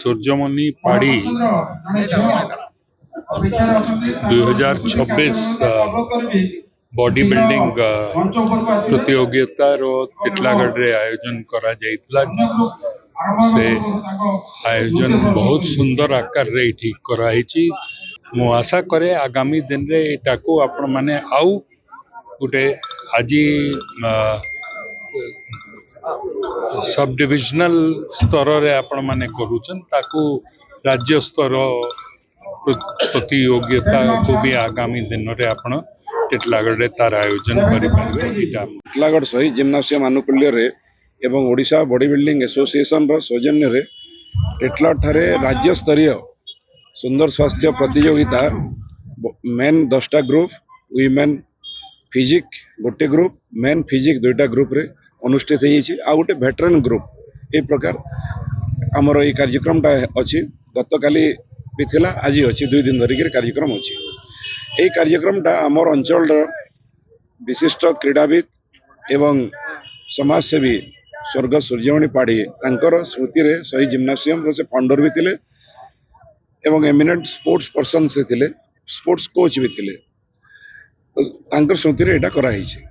Suryamani Padhi 2026 body building प्रतियोगितार तिटलागढ़ आयोजन करा जाइतला। से आयोजन बहुत सुंदर आकार रे ठीक कराई। मु आशा करे आगामी दिन रे एटाको आपण माने आउ गुटे आज सब डिविजनल स्तर रे आपण माने करूछन ताकू राज्य स्तर प्रतियोगिता को भी आगामी दिन रे आपण टिटलागढ़ तार आयोजन करें। टिटलागढ़ शहीद जिम्नासियम आनुकूल्य रे एवं ओडिशा बॉडी बिल्डिंग एसोसिएशन रो सौजन्य रे टिटला ठारे राज्य स्तरीय सुंदर स्वास्थ्य प्रतियोगिता मेन 10टा ग्रुप वीमेन फिजिक गोटे ग्रुप मेन फिजिक 2टा ग्रुप रे अनुष्ठित होइछि आ गोटे वेटरन ग्रुप ए प्रकार हमर ए कार्यक्रम टा अछि। गतकाली भी थिला आज अछि 2 दिन धरि कार्यक्रम अछि। এই कार्यक्रमटा आमर अंचल विशिष्ट क्रीड़ाविद एवं समाजसेवी स्वर्ग सूर्यमणि पाढ़ी स्मृति रे शहीद जिम्नासियम से फाउंडर भी थिले एवं एमिनेंट स्पोर्ट्स पर्सन से थिले, स्पोर्ट्स कोच भी थिले। तो स्मृति रे एटा करा हिछि।